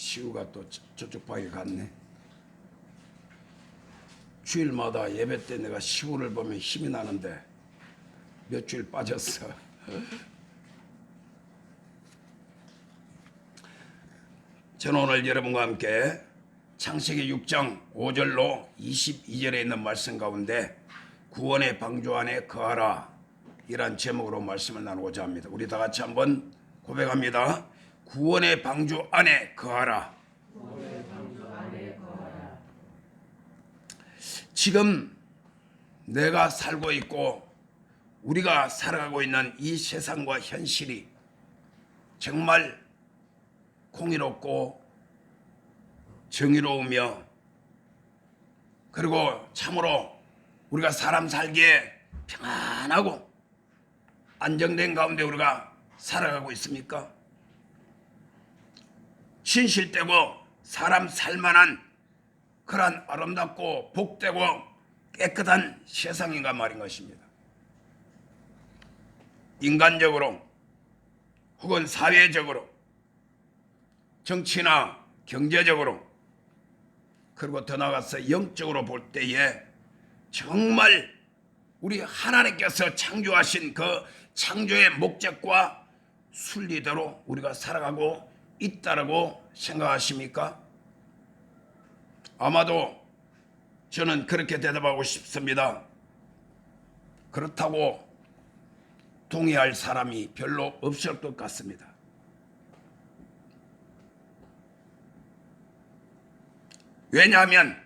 시우가 또 저쪽 방에 갔네. 주일마다 예배 때 내가 시우를 보면 힘이 나는데 몇 주일 빠졌어. 저는 오늘 여러분과 함께 창세기 6장 5절로 22절에 있는 말씀 가운데 구원의 방주 안에 거하라 이란 제목으로 말씀을 나누고자 합니다. 우리 다 같이 한번 고백합니다. 구원의 방주 안에 거하라. 지금 내가 살고 있고 우리가 살아가고 있는 이 세상과 현실이 정말 공의롭고 정의로우며 그리고 참으로 우리가 사람 살기에 평안하고 안정된 가운데 우리가 살아가고 있습니까? 진실되고 사람 살만한 그러한 아름답고 복되고 깨끗한 세상인가 말인 것입니다. 인간적으로 혹은 사회적으로 정치나 경제적으로 그리고 더 나아가서 영적으로 볼 때에 정말 우리 하나님께서 창조하신 그 창조의 목적과 순리대로 우리가 살아가고 있다라고 생각하십니까? 아마도 저는 그렇게 대답하고 싶습니다. 그렇다고 동의할 사람이 별로 없을 것 같습니다. 왜냐하면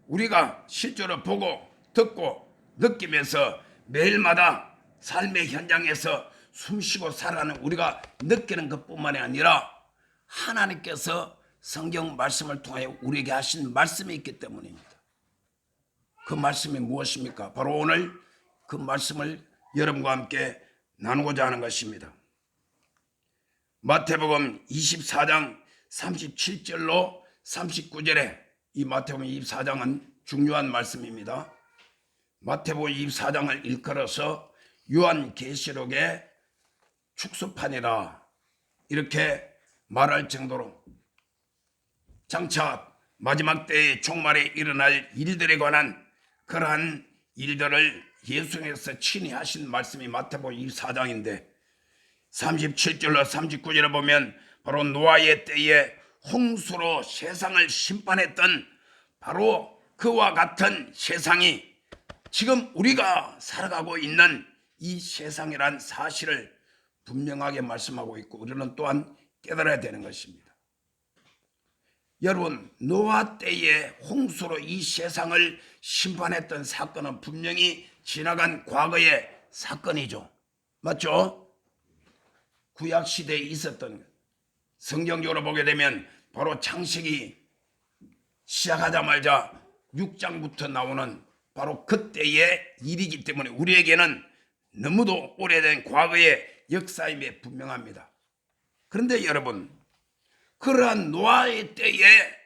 우리가 실제로 보고 듣고 느끼면서 매일마다 삶의 현장에서 숨쉬고 살아가는 우리가 느끼는 것뿐만이 아니라 하나님께서 성경 말씀을 통하여 우리에게 하신 말씀이 있기 때문입니다. 그 말씀이 무엇입니까? 바로 오늘 그 말씀을 여러분과 함께 나누고자 하는 것입니다. 마태복음 24장 37절로 39절에 이 마태복음 24장은 중요한 말씀입니다. 마태복음 24장을 일컬어서 요한계시록의 축소판이라 이렇게 말할 정도로 장차 마지막 때의 종말에 일어날 일들에 관한 그러한 일들을 예수님께서 친히 하신 말씀이 마태복음 24장인데 37절로 39절에 보면 바로 노아의 때에 홍수로 세상을 심판했던 바로 그와 같은 세상이 지금 우리가 살아가고 있는 이 세상이란 사실을 분명하게 말씀하고 있고 우리는 또한 깨달아야 되는 것입니다. 여러분, 노아 때에 홍수로 이 세상을 심판했던 사건은 분명히 지나간 과거의 사건이죠. 맞죠? 구약시대에 있었던 성경적으로 보게 되면 바로 창세기 시작하자마자 6장부터 나오는 바로 그때의 일이기 때문에 우리에게는 너무도 오래된 과거의 역사임에 분명합니다. 그런데 여러분, 그러한 노아의 때에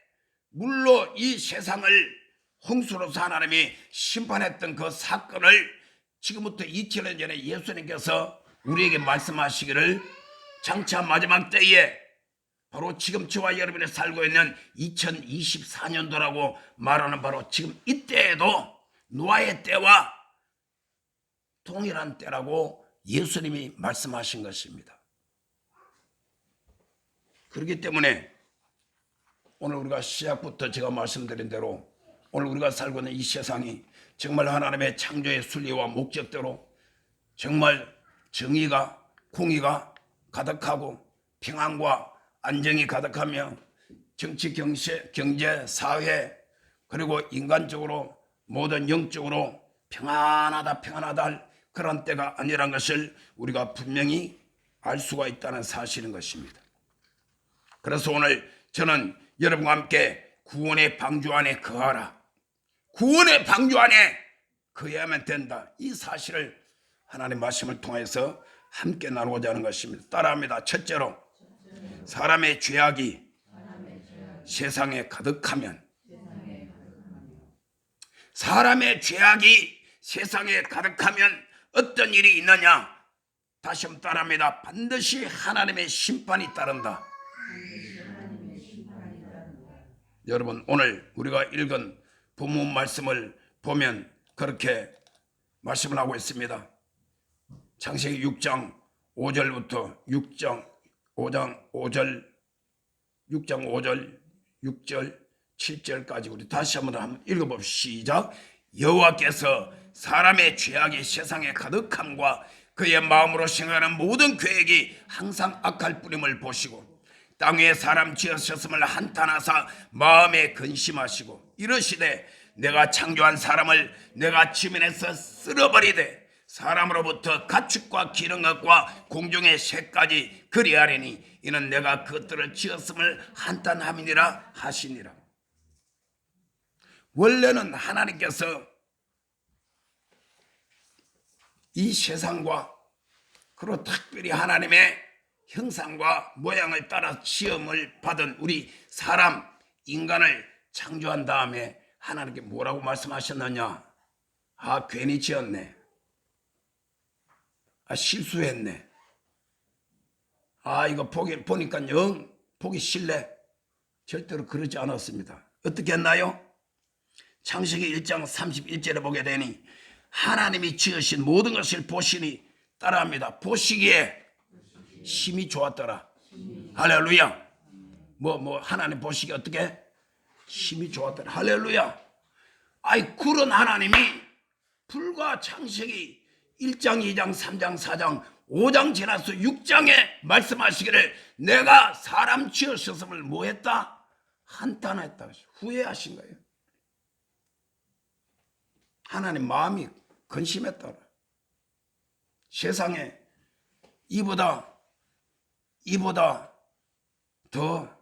물로 이 세상을 홍수로서 하나님이 심판했던 그 사건을 지금부터 2000년 전에 예수님께서 우리에게 말씀하시기를 장차 마지막 때에 바로 지금 저와 여러분이 살고 있는 2024년도라고 말하는 바로 지금 이때에도 노아의 때와 동일한 때라고 예수님이 말씀하신 것입니다. 그렇기 때문에 오늘 우리가 시작부터 제가 말씀드린 대로 오늘 우리가 살고 있는 이 세상이 정말 하나님의 창조의 순리와 목적대로 정말 정의가 공의가 가득하고 평안과 안정이 가득하며 정치, 경제, 사회 그리고 인간적으로 모든 영적으로 평안하다 할 그런 때가 아니란 것을 우리가 분명히 알 수가 있다는 사실인 것입니다. 그래서 오늘 저는 여러분과 함께 구원의 방주 안에 거하라. 구원의 방주 안에 거해야만 된다. 이 사실을 하나님의 말씀을 통해서 함께 나누고자 하는 것입니다. 따라합니다. 첫째로 사람의 죄악이 세상에 가득하면 사람의 죄악이 세상에 가득하면 어떤 일이 있느냐? 다시 한번 따라합니다. 반드시 하나님의 심판이 따른다. 여러분 오늘 우리가 읽은 본문 말씀을 보면 그렇게 말씀을 하고 있습니다. 창세기 6장 5절부터 6장 5절 6절 7절까지 우리 다시 한번 읽어봅시다. 시작. 여호와께서 사람의 죄악이 세상에 가득함과 그의 마음으로 생각하는 모든 계획이 항상 악할 뿌림을 보시고 땅 위에 사람 지으셨음을 한탄하사 마음에 근심하시고 이르시되 내가 창조한 사람을 내가 지면에서 쓸어버리되 사람으로부터 가축과 기른 것과 공중의 새까지 그리하리니 이는 내가 그것들을 지었음을 한탄함이니라 하시니라. 원래는 하나님께서 이 세상과 그리고 특별히 하나님의 형상과 모양을 따라 지음을 받은 우리 사람 인간을 창조한 다음에 하나님께 뭐라고 말씀하셨느냐? 아, 괜히 지었네. 아, 실수했네. 아, 이거 보니까 영 보기 싫네. 절대로 그러지 않았습니다. 어떻게 했나요? 창세기 1장 31절에 보게 되니 하나님이 지으신 모든 것을 보시니 따라합니다. 보시기에 심히 좋았더라. 할렐루야. 하나님 보시기에 어떻게? 심히 좋았더라. 할렐루야. 아이, 그런 하나님이 불과 창세기 1장, 2장, 3장, 4장, 5장 지나서 6장에 말씀하시기를 내가 사람 지으셨음을 뭐했다? 한탄했다. 후회하신 거예요. 하나님 마음이 근심했다. 세상에 이보다 더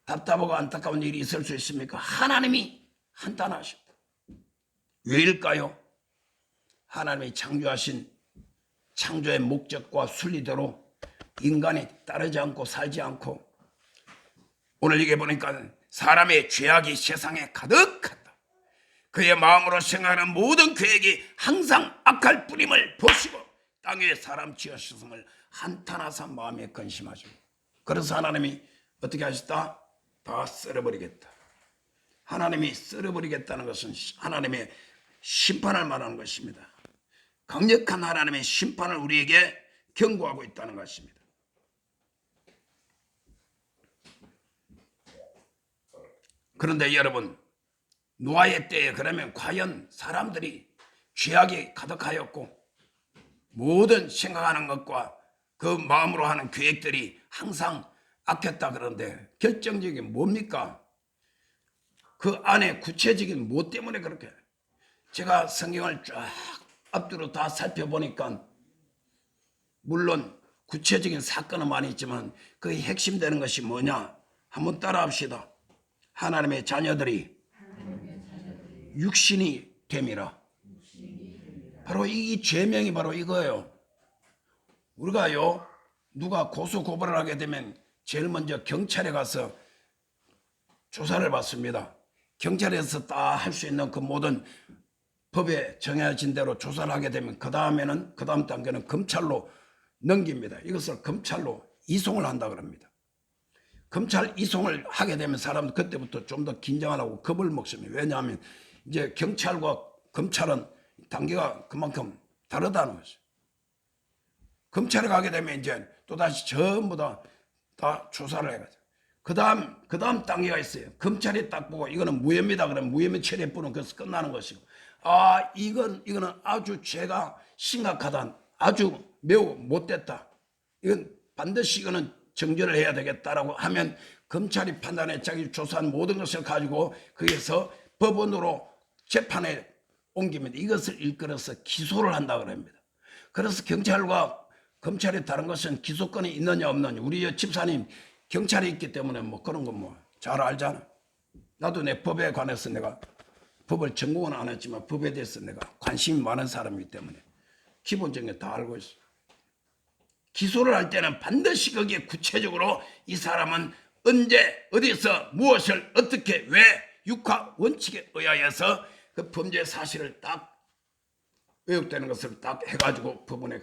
답답하고 안타까운 일이 있을 수 있습니까? 하나님이 한탄하셨다. 왜일까요? 하나님이 창조하신 창조의 목적과 순리대로 인간이 따르지 않고 살지 않고 오늘 이게 보니까 사람의 죄악이 세상에 가득하다. 그의 마음으로 생각하는 모든 계획이 항상 악할 뿌림을 보시고 땅 위에 사람 지으셨음을 한탄하사 마음에 근심하시고 그래서 하나님이 어떻게 하셨다? 다 썰어버리겠다. 하나님이 썰어버리겠다는 것은 하나님의 심판을 말하는 것입니다. 강력한 하나님의 심판을 우리에게 경고하고 있다는 것입니다. 그런데 여러분, 노아의 때에 그러면 과연 사람들이 죄악이 가득하였고 모든 생각하는 것과 그 마음으로 하는 계획들이 항상 악했다 그러는데 결정적인 뭡니까? 그 안에 구체적인 뭐 때문에 그렇게 제가 성경을 쫙 앞뒤로 다 살펴보니까 물론 구체적인 사건은 많이 있지만 그 핵심되는 것이 뭐냐? 한번 따라합시다. 하나님의 자녀들이 육신이 됨이라. 바로 이 죄명이 바로 이거예요. 우리가요, 누가 고소 고발을 하게 되면 제일 먼저 경찰에 가서 조사를 받습니다. 경찰에서 다 할 수 있는 그 모든 법에 정해진 대로 조사를 하게 되면 그 다음에는 그 다음 단계는 검찰로 넘깁니다. 이것을 검찰로 이송을 한다 그럽니다. 검찰 이송을 하게 되면 사람은 그때부터 좀 더 긴장을 하고 겁을 먹습니다. 왜냐하면 이제 경찰과 검찰은 단계가 그만큼 다르다는 거죠. 검찰에 가게 되면 이제 또다시 전부 다 조사를 해가지고 그 다음 단계가 있어요. 검찰이 딱 보고 이거는 무혐의다 그러면 무혐의 처리해 뿌는 것에서 끝나는 것이고 아 이거는 아주 죄가 심각하다. 아주 매우 못됐다. 이건 반드시 이거는 정죄를 해야 되겠다라고 하면 검찰이 판단해 자기 조사한 모든 것을 가지고 거기에서 법원으로 재판에 옮기면 이것을 일컬어서 기소를 한다 그럽니다. 그래서 경찰과 검찰이 다른 것은 기소권이 있느냐 없느냐. 우리 집사님 경찰이 있기 때문에 뭐 그런 거 뭐 잘 알잖아. 나도 내 법에 관해서 내가 법을 전공은 안 했지만 법에 대해서 내가 관심이 많은 사람이기 때문에 기본적인 게 다 알고 있어. 기소를 할 때는 반드시 거기에 구체적으로 이 사람은 언제 어디서 무엇을 어떻게 왜 육하 원칙에 의하여서 그 범죄 사실을 딱 왜곡되는 것을 딱 해가지고 법원에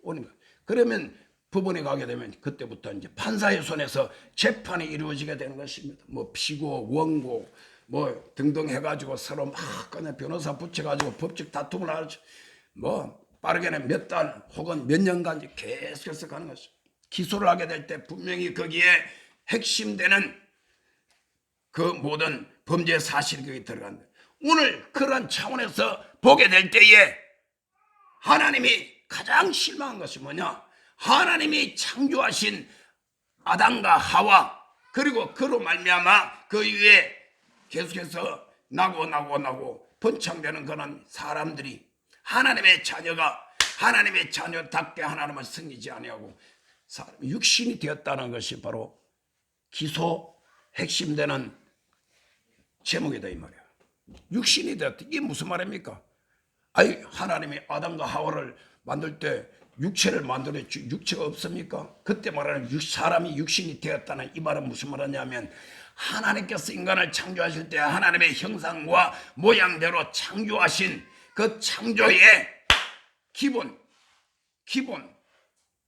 오는 거야. 그러면 법원에 가게 되면 그때부터 이제 판사의 손에서 재판이 이루어지게 되는 것입니다. 뭐 피고 원고 뭐 등등 해가지고 서로 막 그냥 변호사 붙여가지고 법적 다툼을 하죠. 뭐 빠르게는 몇 달 혹은 몇 년간 계속해서 가는 것입니다. 기소를 하게 될 때 분명히 거기에 핵심되는 그 모든 범죄 사실이 거기 들어간다. 오늘 그런 차원에서 보게 될 때에 하나님이 가장 실망한 것이 뭐냐? 하나님이 창조하신 아담과 하와 그리고 그로 말미암아 그 위에 계속해서 나고 번창되는 그런 사람들이 하나님의 자녀가 하나님의 자녀답게 하나님을 섬기지 아니하고 육신이 되었다는 것이 바로 기소 핵심되는 제목이다 이 말이야. 육신이 되었다. 이게 무슨 말입니까? 아니 하나님이 아담과 하와를 만들 때 육체를 만들었지 육체가 없습니까? 그때 말하는 사람이 육신이 되었다는 이 말은 무슨 말이냐면 하나님께서 인간을 창조하실 때 하나님의 형상과 모양대로 창조하신 그 창조의 기본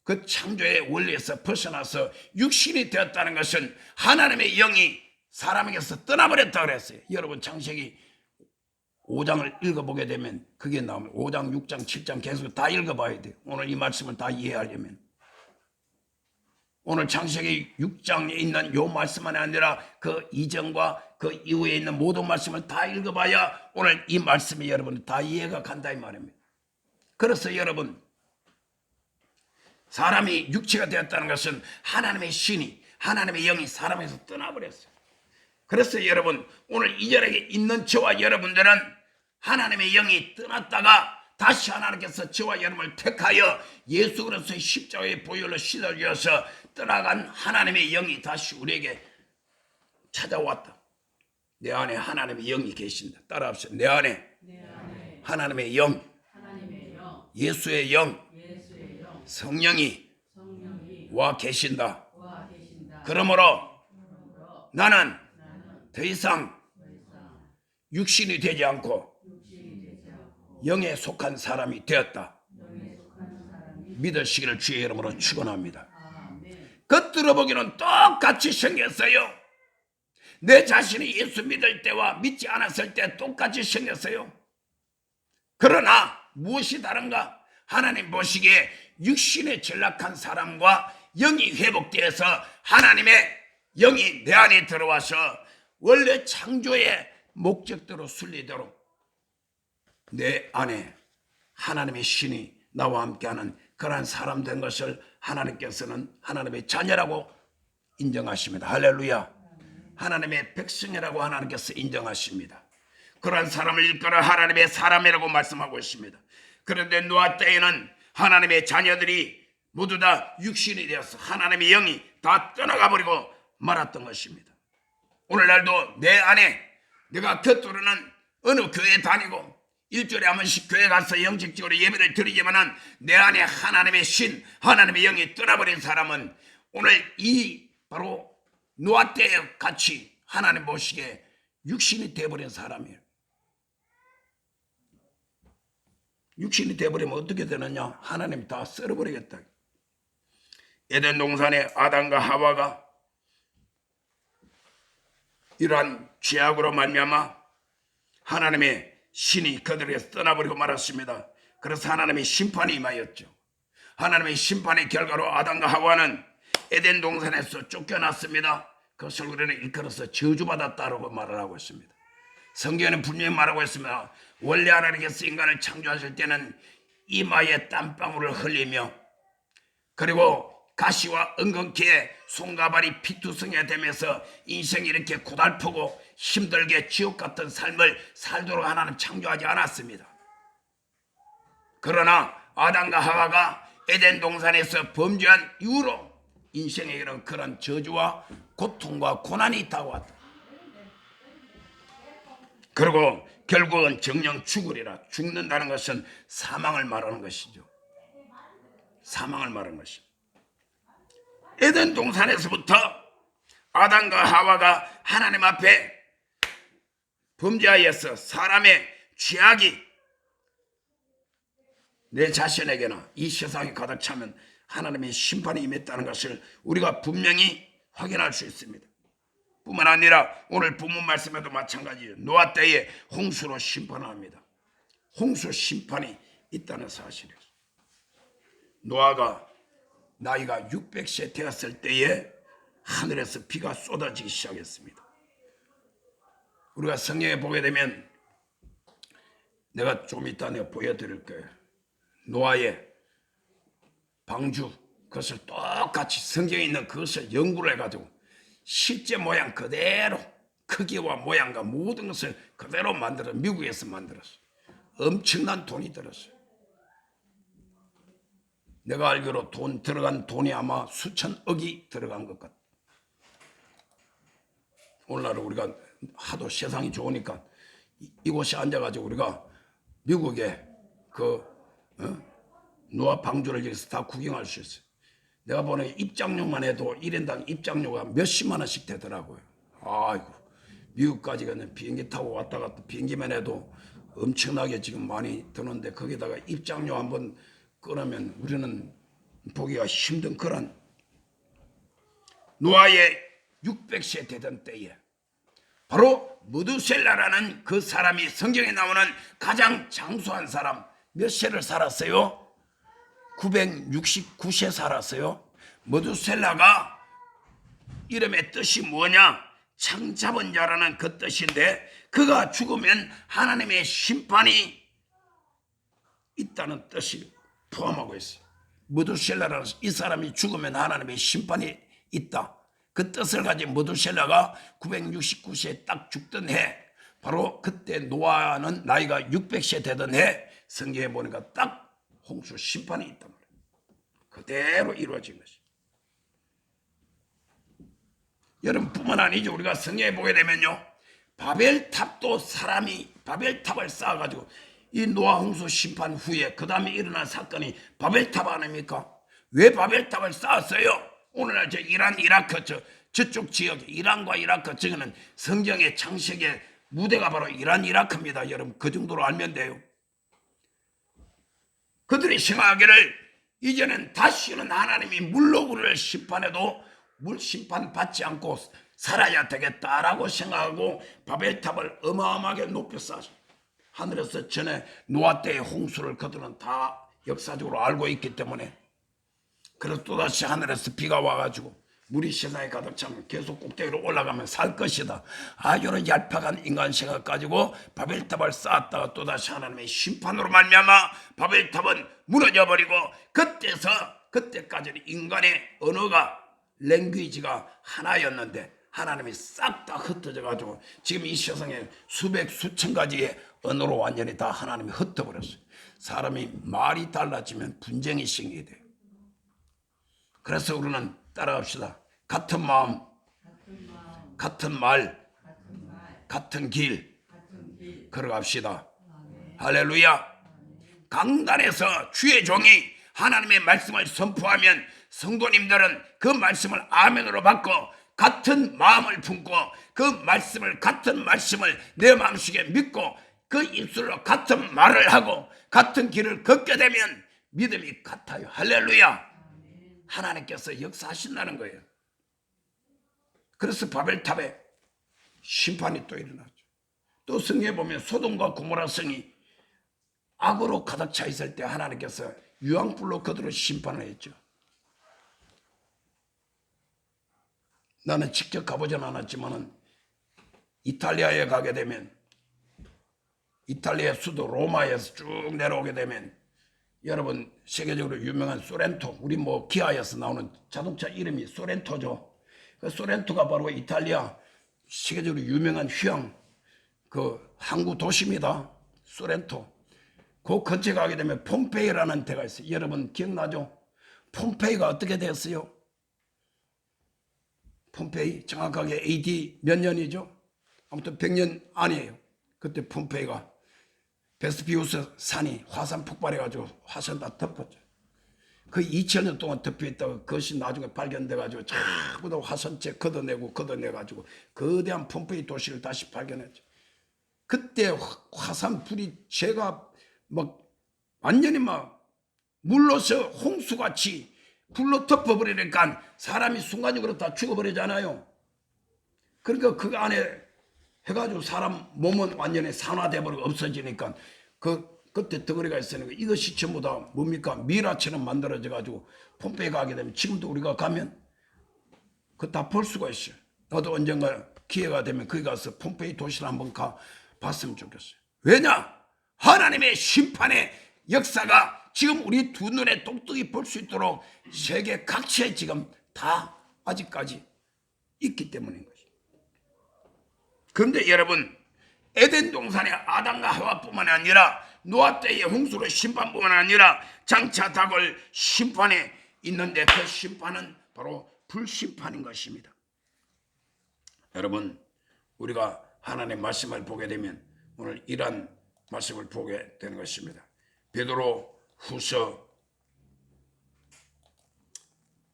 그 창조의 원리에서 벗어나서 육신이 되었다는 것은 하나님의 영이 사람에게서 떠나버렸다 그랬어요. 여러분 창세기 5장을 읽어보게 되면 그게 나오면 5장, 6장, 7장 계속 다 읽어봐야 돼요. 오늘 이 말씀을 다 이해하려면 오늘 창세기 6장에 있는 요 말씀만이 아니라 그 이전과 그 이후에 있는 모든 말씀을 다 읽어봐야 오늘 이 말씀이 여러분 다 이해가 간다 이 말입니다. 그래서 여러분 사람이 육체가 되었다는 것은 하나님의 신이 하나님의 영이 사람에서 떠나버렸어요. 그래서 여러분 오늘 이 자리에 있는 저와 여러분들은 하나님의 영이 떠났다가 다시 하나님께서 저와 여러분을 택하여 예수 그리스도의 십자가의 보혈로 씻어주어서 떠나간 하나님의 영이 다시 우리에게 찾아왔다. 내 안에 하나님의 영이 계신다. 따라합시다. 내 안에 하나님의 영, 예수의 영, 성령이 와 계신다. 그러므로 나는 더 이상 육신이 되지 않고 영에 속한 사람이 되었다. 믿으시기를 주의 이름으로 축원합니다. 겉으로 보기는 똑같이 생겼어요. 내 자신이 예수 믿을 때와 믿지 않았을 때 똑같이 생겼어요. 그러나 무엇이 다른가? 하나님 보시기에 육신에 전락한 사람과 영이 회복되어서 하나님의 영이 내 안에 들어와서 원래 창조의 목적대로 순리대로 내 안에 하나님의 신이 나와 함께하는 그러한 사람 된 것을 하나님께서는 하나님의 자녀라고 인정하십니다. 할렐루야. 하나님의 백성이라고 하나님께서 인정하십니다. 그러한 사람을 일컬어 하나님의 사람이라고 말씀하고 있습니다. 그런데 노아 때에는 하나님의 자녀들이 모두 다 육신이 되어서 하나님의 영이 다 떠나가 버리고 말았던 것입니다. 오늘날도 내 안에 내가 겉으로는 어느 교회에 다니고 일주일에 한 번씩 교회 가서 영적적으로 예배를 드리지만은 내 안에 하나님의 신, 하나님의 영이 떠나버린 사람은 오늘 이 바로 노아 때에 같이 하나님 보시기에 육신이 되어버린 사람이에요. 육신이 되어버리면 어떻게 되느냐? 하나님이 다 썰어버리겠다. 에덴 동산에 아담과 하와가 이러한 죄악으로 말미암아 하나님의 신이 그들에게서 떠나버리고 말았습니다. 그래서 하나님의 심판이 임하였죠. 하나님의 심판의 결과로 아담과 하와는 에덴 동산에서 쫓겨났습니다. 그것을 우리는 일컬어서 저주받았다라고 말을 하고 있습니다. 성경에는 분명히 말하고 있습니다. 원래 하나님께서 인간을 창조하실 때는 이마에 땀방울을 흘리며 그리고 가시와 은근키에 손가발이 피투성이가 되면서 인생이 이렇게 고달프고 힘들게 지옥 같은 삶을 살도록 하나님 창조하지 않았습니다. 그러나 아담과 하와가 에덴 동산에서 범죄한 이후로 인생에 이런 그런 저주와 고통과 고난이 다가왔다. 그리고 결국은 정령 죽으리라. 죽는다는 것은 사망을 말하는 것이죠. 사망을 말하는 것입니다. 에덴 동산에서부터 아담과 하와가 하나님 앞에 범죄하여서 사람의 죄악이 내 자신에게나 이 세상에 가득 차면 하나님의 심판이 임했다는 것을 우리가 분명히 확인할 수 있습니다. 뿐만 아니라 오늘 본문 말씀에도 마찬가지예요. 노아 때에 홍수로 심판합니다. 홍수 심판이 있다는 사실이에요. 노아가 나이가 600세 되었을 때에 하늘에서 비가 쏟아지기 시작했습니다. 우리가 성경에 보게 되면 내가 좀 이따 내가 보여드릴 거예요. 노아의 방주, 그것을 똑같이 성경에 있는 그것을 연구를 해가지고 실제 모양 그대로 크기와 모양과 모든 것을 그대로 만들어 미국에서 만들었어요. 엄청난 돈이 들었어요. 내가 알기로 들어간 돈이 아마 수천억이 들어간 것 같아요. 오늘날 우리가 하도 세상이 좋으니까 이곳에 앉아가지고 우리가 미국의 노아 방주를 여기서 다 구경할 수 있어요. 내가 보는 입장료만 해도 1인당 입장료가 몇십만 원씩 되더라고요. 아이고, 미국까지 그냥 비행기 타고 왔다 갔다 비행기만 해도 엄청나게 지금 많이 드는데 거기다가 입장료 한번 끊으면 우리는 보기가 힘든 그런 노아의 600세 되던 때에 바로 무두셀라라는 그 사람이 성경에 나오는 가장 장수한 사람, 몇 세를 살았어요? 969세 살았어요. 무두셀라가 이름의 뜻이 뭐냐? 창 잡은 자라는 그 뜻인데 그가 죽으면 하나님의 심판이 있다는 뜻이 포함하고 있어요. 무두셀라라는 이 사람이 죽으면 하나님의 심판이 있다. 그 뜻을 가진 무두셀라가 969세에 딱 죽던 해, 바로 그때 노아는 나이가 600세 되던 해, 성경에 보니까 딱 홍수 심판이 있단 말이에요. 그대로 이루어진 것이. 여러분뿐만 아니죠. 우리가 성경에 보게 되면요, 바벨탑도 사람이 바벨탑을 쌓아가지고 이 노아 홍수 심판 후에 그 다음에 일어난 사건이 바벨탑 아닙니까? 왜 바벨탑을 쌓았어요? 오늘날 저 이란, 이라크 저쪽 지역, 이란과 이라크 저기는 성경의 창세기의 무대가 바로 이란, 이라크입니다. 여러분 그 정도로 알면 돼요. 그들이 생각하기를 이제는 다시는 하나님이 물로 우리를 심판해도 물 심판 받지 않고 살아야 되겠다라고 생각하고 바벨탑을 어마어마하게 높여 쌓았어요. 하늘에서 전에 노아 때의 홍수를 그들은 다 역사적으로 알고 있기 때문에, 그래서 또다시 하늘에서 비가 와가지고 물이 세상에 가득 차면 계속 꼭대기로 올라가면 살 것이다. 이런 얄팍한 인간 생각 가지고 바벨탑을 쌓았다가 또다시 하나님의 심판으로 말미암아 바벨탑은 무너져버리고, 그때까지는 인간의 언어가 랭귀지가 하나였는데 하나님이 싹 다 흩어져가지고 지금 이 세상에 수백 수천 가지의 언어로 완전히 다 하나님이 흩어버렸어요. 사람이 말이 달라지면 분쟁이 생기게 돼요. 그래서 우리는 따라갑시다. 같은 마음, 같은 말, 같은 길 걸어갑시다. 할렐루야. 강단에서 주의 종이 하나님의 말씀을 선포하면 성도님들은 그 말씀을 아멘으로 받고 같은 마음을 품고 그 말씀을, 같은 말씀을 내 마음속에 믿고 그 입술로 같은 말을 하고 같은 길을 걷게 되면 믿음이 같아요. 할렐루야. 하나님께서 역사하신다는 거예요. 그래서 바벨탑에 심판이 또 일어났죠. 또 성경에 보면 소돔과 고모라 성이 악으로 가득 차 있을 때 하나님께서 유황불로 그들을 심판을 했죠. 나는 직접 가보진 않았지만 이탈리아에 가게 되면, 이탈리아 수도 로마에서 쭉 내려오게 되면 여러분 세계적으로 유명한 소렌토, 우리 뭐 기아에서 나오는 자동차 이름이 소렌토죠. 그 소렌토가 바로 이탈리아 세계적으로 유명한 휴양 그 항구 도시입니다. 소렌토. 그 근처에 가게 되면 폼페이라는 데가 있어요. 여러분 기억나죠? 폼페이가 어떻게 됐어요? 폼페이 정확하게 AD 몇 년이죠? 아무튼 100년 아니에요. 그때 폼페이가 베스피우스 산이 화산 폭발해가지고 화산 다 덮었죠. 그 2000년 동안 덮여있다가 그것이 나중에 발견돼가지고 전부 다 화산재 걷어내가지고 거대한 폼페이 도시를 다시 발견했죠. 그때 화산 불이 제가 막 완전히 막 물로서 홍수같이 불로 덮어버리니까 사람이 순간적으로 다 죽어버리잖아요. 그러니까 그 안에 해가지고 사람 몸은 완전히 산화돼버리고 없어지니까 그때 덩어리가 있으니까 이것이 전부 다 뭡니까? 미라처럼 만들어져가지고 폼페이 가게 되면 지금도 우리가 가면 그거 다 볼 수가 있어요. 나도 언젠가 기회가 되면 거기 가서 폼페이 도시를 한번 가 봤으면 좋겠어요. 왜냐? 하나님의 심판의 역사가 지금 우리 두 눈에 똑똑히 볼 수 있도록 세계 각지에 지금 다 아직까지 있기 때문인 것이죠. 그런데 여러분, 에덴 동산의 아담과 하와뿐만 아니라 노아 때의 홍수로 심판뿐만 아니라 장차 다가올 심판에 있는데 그 심판은 바로 불심판인 것입니다. 여러분, 우리가 하나님의 말씀을 보게 되면 오늘 이러한 말씀을 보게 되는 것입니다. 베드로 후서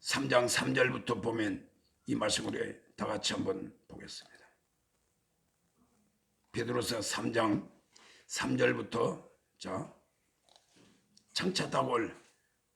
3장 3절부터 보면 이 말씀을 우리 다 같이 한번 보겠습니다. 베드로서 3장 3절부터 자, 장차 다가올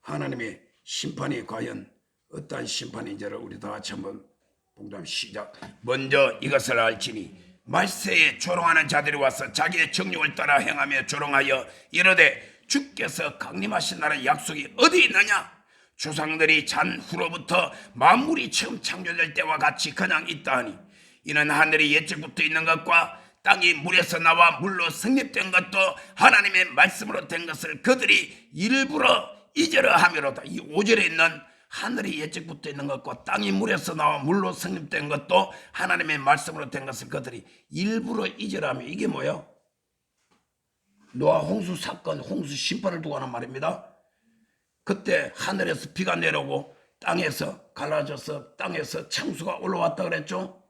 하나님의 심판이 과연 어떠한 심판인지를 우리 다 같이 한번 봉독 시작. 먼저 이것을 알지니 말세에 조롱하는 자들이 와서 자기의 정욕을 따라 행하며 조롱하여 이르되 주께서 강림하신 날의 약속이 어디 있느냐? 조상들이 잔 후로부터 만물이 처음 창조될 때와 같이 그냥 있다 하니 이는 하늘이 옛적부터 있는 것과 땅이 물에서 나와 물로 성립된 것도 하나님의 말씀으로 된 것을 그들이 일부러 잊으려 함이로다. 이 5절에 있는 하늘이 옛적부터 있는 것과 땅이 물에서 나와 물로 성립된 것도 하나님의 말씀으로 된 것을 그들이 일부러 잊으려 하며, 이게 뭐예요? 노아 홍수 사건, 홍수 심판을 두고 하는 말입니다. 그때 하늘에서 비가 내려오고 땅에서 갈라져서 땅에서 창수가 올라왔다 그랬죠.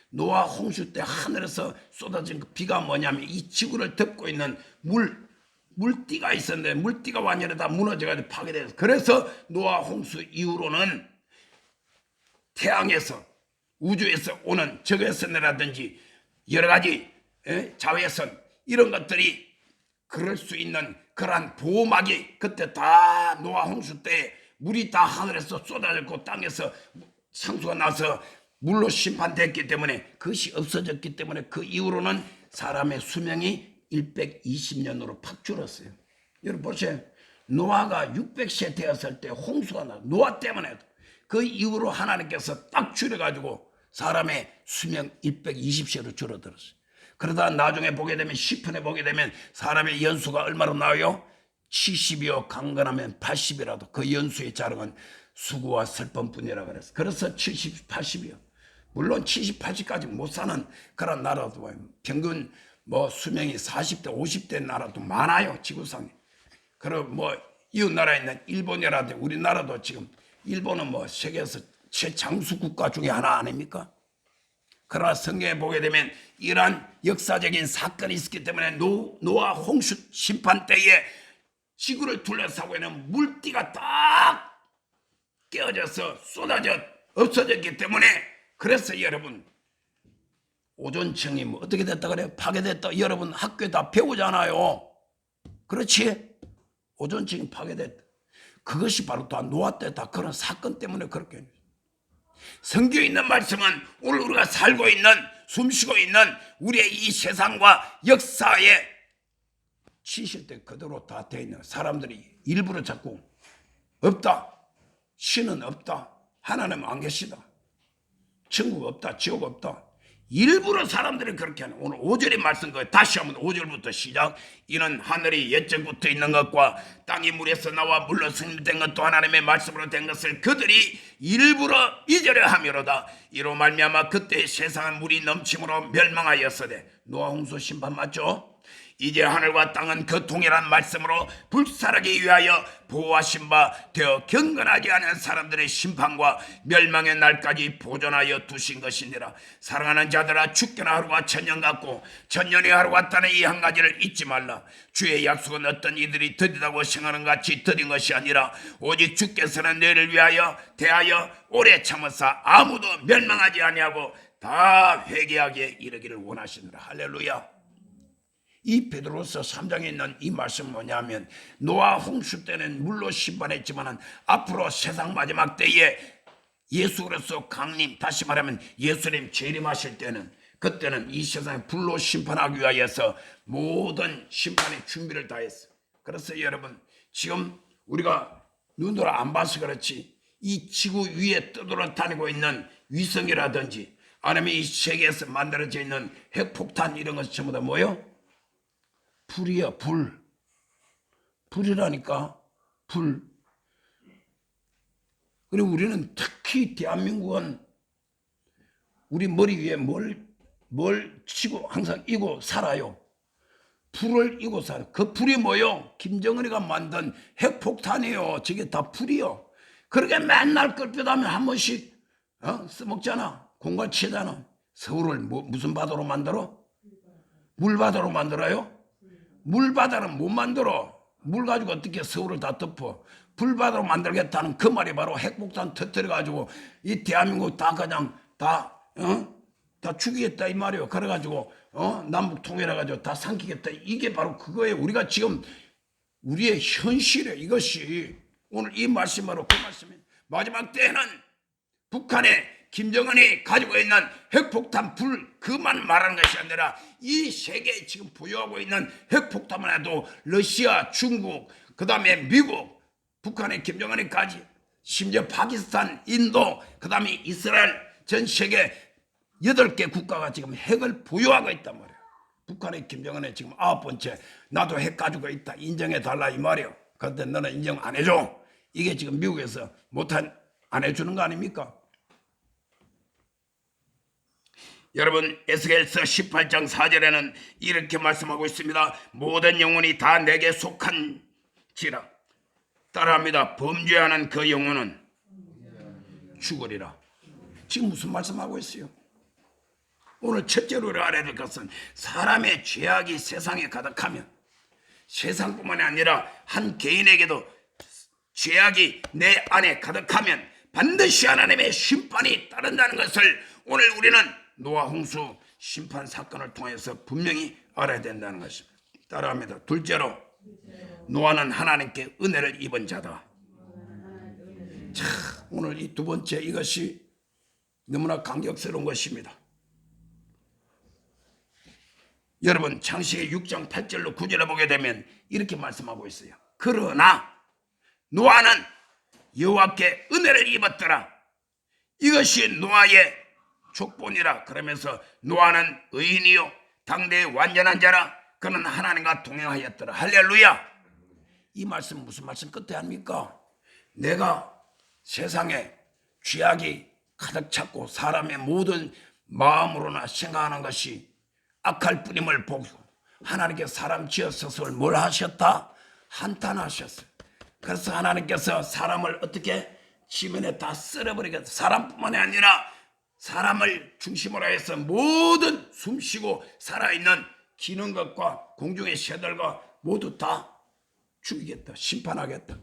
노아 홍수 때 하늘에서 쏟아진 그 비가 뭐냐면 이 지구를 덮고 있는 물띠가 있었는데 물띠가 완전히 다 무너져가지고 파괴돼서, 그래서 노아 홍수 이후로는 태양에서 우주에서 오는 적외선이라든지 여러 가지 자외선 이런 것들이 그럴 수 있는 그러한 보호막이 그때 다 노아 홍수 때 물이 다 하늘에서 쏟아졌고 땅에서 창수가 나서 물로 심판됐기 때문에 그것이 없어졌기 때문에 그 이후로는 사람의 수명이 120년으로 팍 줄었어요. 여러분 보세요. 노아가 600세 되었을 때 홍수가 나, 노아 때문에 그 이후로 하나님께서 딱 줄여가지고 사람의 수명 120세로 줄어들었어요. 그러다 나중에 보게 되면 시편에 보게 되면 사람의 연수가 얼마로 나와요? 70이요 강건하면 80이라도 그 연수의 자랑은 수고와 슬픔뿐이라 그랬어. 그래서 70, 80이요. 물론 70, 80까지 못 사는 그런 나라도 평균 뭐 수명이 40대, 50대 나라도 많아요, 지구상에. 그리고 뭐 이웃 나라에 있는 일본이라든지 우리나라도 지금 일본은 뭐 세계에서 최장수 국가 중에 하나 아닙니까? 그러나 성경에 보게 되면 이러한 역사적인 사건이 있었기 때문에 노아 홍수 심판 때에 지구를 둘러싸고 있는 물띠가 딱 깨어져서 쏟아져 없어졌기 때문에, 그래서 여러분 오존층이 뭐 어떻게 됐다 그래요? 파괴됐다. 여러분 학교에 다 배우잖아요. 그렇지? 오존층이 파괴됐다. 그것이 바로 다 노아 때 다 그런 사건 때문에 그렇게. 성경에 있는 말씀은 오늘 우리가 살고 있는 숨쉬고 있는 우리의 이 세상과 역사에 치실 때 그대로 다 돼 있는, 사람들이 일부러 자꾸 없다, 신은 없다, 하나님은 안 계시다, 천국 없다, 지옥 없다, 일부러 사람들이 그렇게 하는. 오늘 5절의 말씀 거예요. 다시 한번 5절부터 시작. 이는 하늘이 옛적부터 있는 것과 땅이 물에서 나와 물로 성립된 것도 하나님의 말씀으로 된 것을 그들이 일부러 잊으려 함이로다. 이로 말미암아 그때 세상은 물이 넘침으로 멸망하였으되, 노아 홍수 심판 맞죠? 이제 하늘과 땅은 그 동일한 말씀으로 불살하기 위하여 보호하신 바 되어 경건하지 않은 사람들의 심판과 멸망의 날까지 보존하여 두신 것이니라. 사랑하는 자들아, 죽게나 하루가 천년 같고 천년이 하루 같다는 이 한 가지를 잊지 말라. 주의 약속은 어떤 이들이 더디다고 생각하는 같이 더딘 것이 아니라 오직 주께서는 너희를 위하여 대하여 오래 참으사 아무도 멸망하지 아니하고 다 회개하게 이르기를 원하시느라. 할렐루야. 이 베드로서 3장에 있는 이 말씀은 뭐냐면 노아 홍수 때는 물로 심판했지만 앞으로 세상 마지막 때에 예수 그리스도 강림, 다시 말하면 예수님 재림하실 때는 그때는 이 세상에 불로 심판하기 위하여서 모든 심판의 준비를 다 했어. 그래서 여러분 지금 우리가 눈으로 안 봐서 그렇지 이 지구 위에 떠돌아다니고 있는 위성이라든지 아니면 이 세계에서 만들어져 있는 핵폭탄 이런 것이 전부 다 뭐예요? 불이야. 불. 불이라니까. 불. 그리고 우리는 특히 대한민국은 우리 머리 위에 뭘 치고 항상 이고 살아요. 불을 이고 살아요. 그 불이 뭐요? 김정은이가 만든 핵폭탄이에요. 저게 다 불이요. 그렇게 맨날 끌뼈다면 한 번씩 써먹잖아. 공갈치잖아. 서울을 무슨 바다로 만들어? 물바다로 만들어요? 물바다는 못 만들어. 물 가지고 어떻게 서울을 다 덮어? 불바다로 만들겠다는 그 말이 바로 핵폭탄 터뜨려가지고 이 대한민국 다 그냥 다 죽이겠다 이 말이에요. 그래가지고 남북 통일해가지고 다 삼키겠다. 이게 바로 그거예요. 우리가 지금 우리의 현실에 이것이 오늘 이 말씀 바로 그 말씀이에요. 마지막 때에는 북한의 김정은이 가지고 있는 핵폭탄 불 그만 말하는 것이 아니라 이 세계에 지금 보유하고 있는 핵폭탄만 해도 러시아, 중국, 그 다음에 미국, 북한의 김정은이까지 심지어 파키스탄, 인도, 그 다음에 이스라엘 전 세계 8개 국가가 지금 핵을 보유하고 있단 말이에요. 북한의 김정은이 지금 9번째 나도 핵 가지고 있다 인정해달라 이 말이에요. 그런데 너는 인정 안 해줘. 이게 지금 미국에서 안 해주는 거 아닙니까? 여러분 에스겔서 18장 4절에는 이렇게 말씀하고 있습니다. 모든 영혼이 다 내게 속한지라. 따라합니다. 범죄하는 그 영혼은 죽으리라. 지금 무슨 말씀하고 있어요? 오늘 첫째로 알아야 될 것은 사람의 죄악이 세상에 가득하면 세상뿐만이 아니라 한 개인에게도 죄악이 내 안에 가득하면 반드시 하나님의 심판이 따른다는 것을 오늘 우리는 노아 홍수 심판 사건을 통해서 분명히 알아야 된다는 것입니다. 따라합니다. 둘째로 노아는 하나님께 은혜를 입은 자다. 자, 오늘 이 두 번째 이것이 너무나 감격스러운 것입니다. 여러분 창세기 6장 8절로 9절에 보게 되면 이렇게 말씀하고 있어요. 그러나 노아는 여호와께 은혜를 입었더라. 이것이 노아의 족본이라. 그러면서 노아는 의인이요 당대의 완전한 자라. 그는 하나님과 동행하였더라. 할렐루야. 이 말씀 무슨 말씀 끝에 합니까? 내가 세상에 죄악이 가득 찼고 사람의 모든 마음으로나 생각하는 것이 악할 뿐임을 보고 하나님께 사람 지어서서 뭘 하셨다? 한탄하셨어요. 그래서 하나님께서 사람을 어떻게 지면에 다 쓸어버리겠다. 사람뿐만이 아니라 사람을 중심으로 해서 모든 숨쉬고 살아있는 기는 것과 공중의 새들과 모두 다 죽이겠다. 심판하겠다.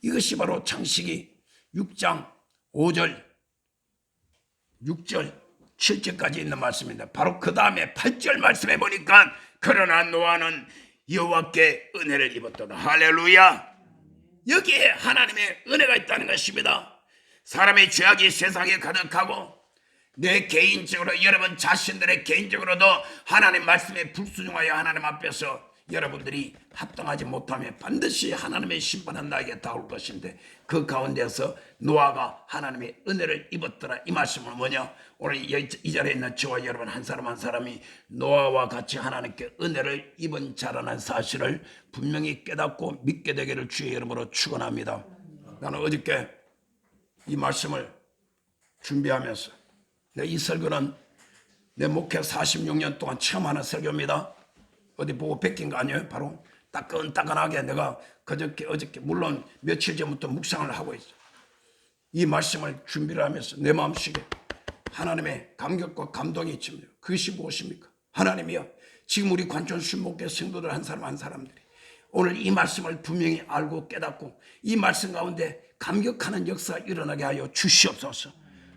이것이 바로 창세기 6장 5절 6절 7절까지 있는 말씀입니다. 바로 그 다음에 8절 말씀해 보니까 그러나 노아는 여호와께 은혜를 입었더라. 할렐루야. 여기에 하나님의 은혜가 있다는 것입니다. 사람의 죄악이 세상에 가득하고 내 개인적으로 여러분 자신들의 개인적으로도 하나님 말씀에 불순종하여 하나님 앞에서 여러분들이 합당하지 못하면 반드시 하나님의 심판은 나에게 닿을 것인데 그 가운데서 노아가 하나님의 은혜를 입었더라. 이 말씀은 뭐냐? 오늘 이 자리에 있는 저와 여러분 한 사람 한 사람이 노아와 같이 하나님께 은혜를 입은 자라는 사실을 분명히 깨닫고 믿게 되기를 주의 이름으로 축원합니다. 나는 어저께 이 말씀을 준비하면서 이 설교는 내 목회 46년 동안 처음 하는 설교입니다. 어디 보고 베낀 거 아니에요? 바로 따끈따끈하게 내가 어저께 물론 며칠 전부터 묵상을 하고 있어요. 이 말씀을 준비를 하면서 내 마음속에 하나님의 감격과 감동이 있습니다. 그것이 무엇입니까? 하나님이여, 지금 우리 관전 순목회 성도들 한 사람 한 사람들이 오늘 이 말씀을 분명히 알고 깨닫고 이 말씀 가운데 감격하는 역사가 일어나게 하여 주시옵소서.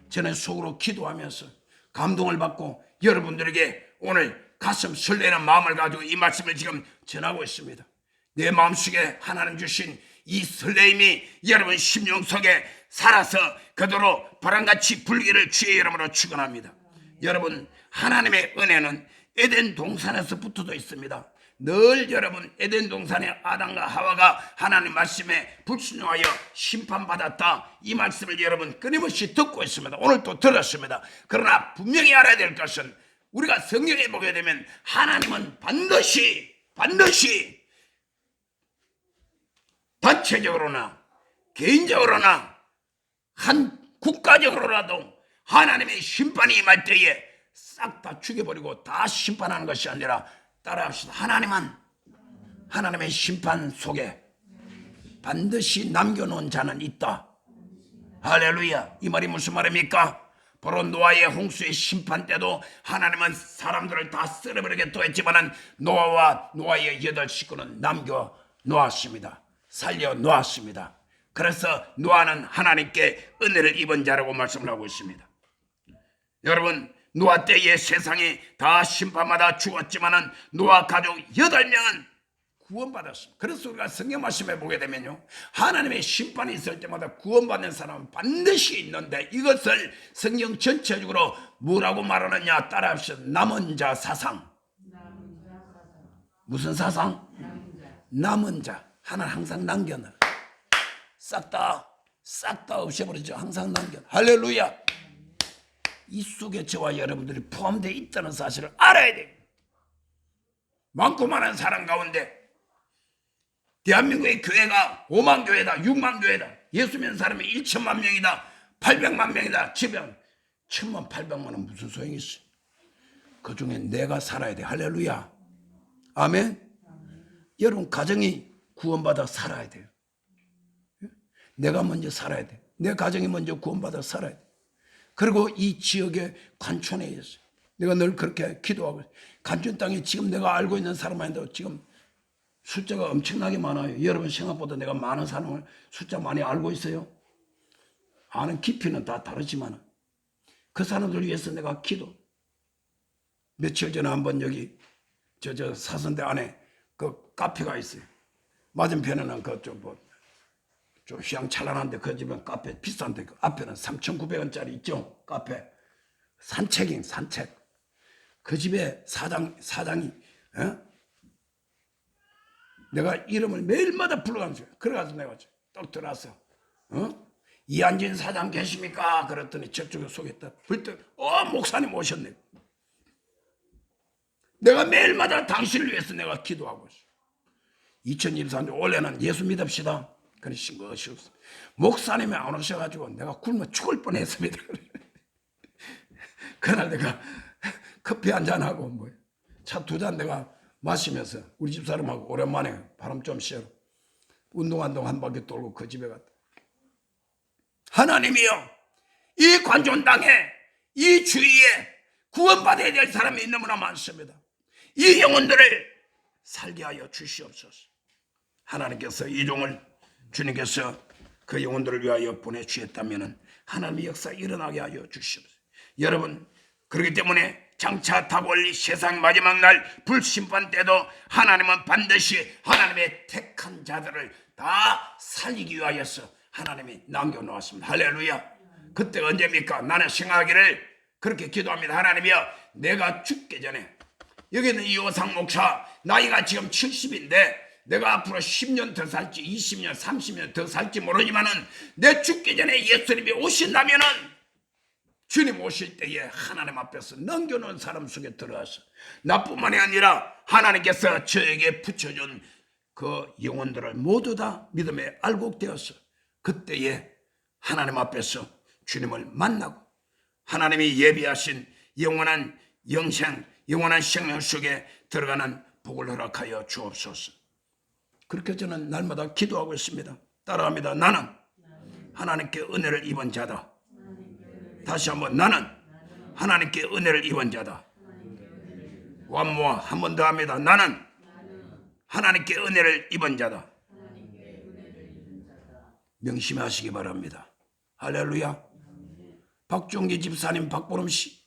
저는 속으로 기도하면서 감동을 받고 여러분들에게 오늘 가슴 설레는 마음을 가지고 이 말씀을 지금 전하고 있습니다. 내 마음속에 하나님 주신 이 설레임이 여러분 심령 속에 살아서 그대로 바람같이 불기를 주의 이름으로 축원합니다. 여러분 하나님의 은혜는 에덴 동산에서 붙어져 있습니다. 늘 여러분 에덴 동산에 아담과 하와가 하나님 말씀에 불순종하여 심판받았다, 이 말씀을 여러분 끊임없이 듣고 있습니다. 오늘 또 들었습니다. 그러나 분명히 알아야 될 것은 우리가 성경에 보게 되면 하나님은 반드시 단체적으로나 개인적으로나 한 국가적으로라도 하나님의 심판이 임할 때에 싹 다 죽여버리고 다 심판하는 것이 아니라, 따라합시다. 하나님은 하나님의 심판 속에 반드시 남겨놓은 자는 있다. 할렐루야. 이 말이 무슨 말입니까? 바로 노아의 홍수의 심판 때도 하나님은 사람들을 다 쓸어버리겠다고 했지만은 노아와 노아의 8 식구는 남겨 놓았습니다. 살려 놓았습니다. 그래서 노아는 하나님께 은혜를 입은 자라고 말씀을 하고 있습니다. 여러분, 노아 때의 세상이 다 심판마다 죽었지만은 노아 가족 8명은 구원받았습니다. 그래서 우리가 성경 말씀에 보게 되면요, 하나님의 심판이 있을 때마다 구원받는 사람은 반드시 있는데, 이것을 성경 전체적으로 뭐라고 말하느냐, 따라합시다. 남은 자 사상. 무슨 사상? 남은 자. 하나는 항상 남겨놔. 싹 다 없애버리죠. 항상 남겨. 할렐루야. 이 속에 저와 여러분들이 포함되어 있다는 사실을 알아야 돼요. 많고 많은 사람 가운데 대한민국의 교회가 5만 교회다, 6만 교회다, 예수 믿는 사람이 1천만 명이다, 800만 명이다. 지금 1,000만 800만은 무슨 소용이 있어? 그 중에 내가 살아야 돼. 할렐루야. 아멘. 여러분 가정이 구원받아 살아야 돼요. 내가 먼저 살아야 돼. 내 가정이 먼저 구원받아 살아야 돼. 그리고 이 지역의 관촌에 있어요. 내가 늘 그렇게 기도하고 있어요. 관촌 땅에 지금 내가 알고 있는 사람만도 지금 숫자가 엄청나게 많아요. 여러분 생각보다 내가 많은 사람을 숫자 많이 알고 있어요. 아는 깊이는 다 다르지만 그 사람들 위해서 내가 기도. 며칠 전에 한번 여기 저 사선대 안에 그 카페가 있어요. 맞은편에는 좀 휘황찬란한데 그 집은 카페 비싼데 그 앞에는 3,900원짜리 있죠. 카페 산책. 그 집에 사장이 내가 이름을 매일마다 불러가면서, 그래가지고 내가 딱 들어왔어. 이한진 사장 계십니까? 그랬더니 저쪽에 속였다. 불떡 목사님 오셨네. 내가 매일마다 당신을 위해서 내가 기도하고 있어. 2024년 올해는 예수 믿읍시다. 그러신 것이 없어. 목사님이 안 오셔가지고 내가 굶어 죽을 뻔했습니다. 그날 내가 커피 한잔하고 차 2잔 내가 마시면서 우리 집사람하고 오랜만에 바람 좀 쐬러 운동한동 한 바퀴 돌고 그 집에 갔다. 하나님이여, 이 관존 땅에 이 주위에 구원받아야 될 사람이 너무나 많습니다. 이 영혼들을 살게 하여 주시옵소서. 하나님께서 이 종을 주님께서 그 영혼들을 위하여 보내주셨다면 하나님의 역사 일어나게 하여 주시옵소서. 여러분, 그렇기 때문에 장차 다가올 세상 마지막 날 불심판 때도 하나님은 반드시 하나님의 택한 자들을 다 살리기 위하여서 하나님이 남겨놓았습니다. 할렐루야. 그때가 언제입니까? 나는 생각하기를 그렇게 기도합니다. 하나님이여, 내가 죽기 전에, 여기는 이호상 목사 나이가 지금 70인데 내가 앞으로 10년 더 살지 20년 30년 더 살지 모르지만은 내 죽기 전에 예수님이 오신다면은 주님 오실 때에 하나님 앞에서 넘겨놓은 사람 속에 들어가서 나뿐만이 아니라 하나님께서 저에게 붙여준 그 영혼들을 모두 다 믿음에 알곡되어서 그때에 하나님 앞에서 주님을 만나고 하나님이 예비하신 영원한 영생, 영원한 생명 속에 들어가는 복을 허락하여 주옵소서. 그렇게 저는 날마다 기도하고 있습니다. 따라합니다. 나는 하나님께 은혜를 입은 자다. 다시 한번, 나는 하나님께 은혜를 입은 자다. 완모아 한 번 더 합니다. 나는 하나님께 은혜를 입은 자다. 명심하시기 바랍니다. 할렐루야. 박종기 집사님, 박보름 씨,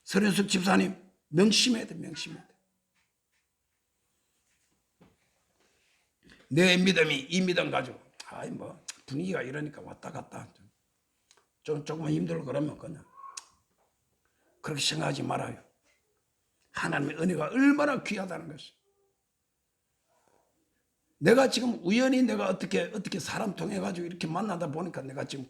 서련숙 집사님, 명심해야 돼, 명심해야 돼. 내 믿음이 이 믿음 가지고, 아이, 뭐, 분위기가 이러니까 왔다 갔다. 조금만 힘들고 그러면 그냥. 그렇게 생각하지 말아요. 하나님의 은혜가 얼마나 귀하다는 것을. 내가 지금 우연히 내가 어떻게 사람 통해 가지고 이렇게 만나다 보니까 내가 지금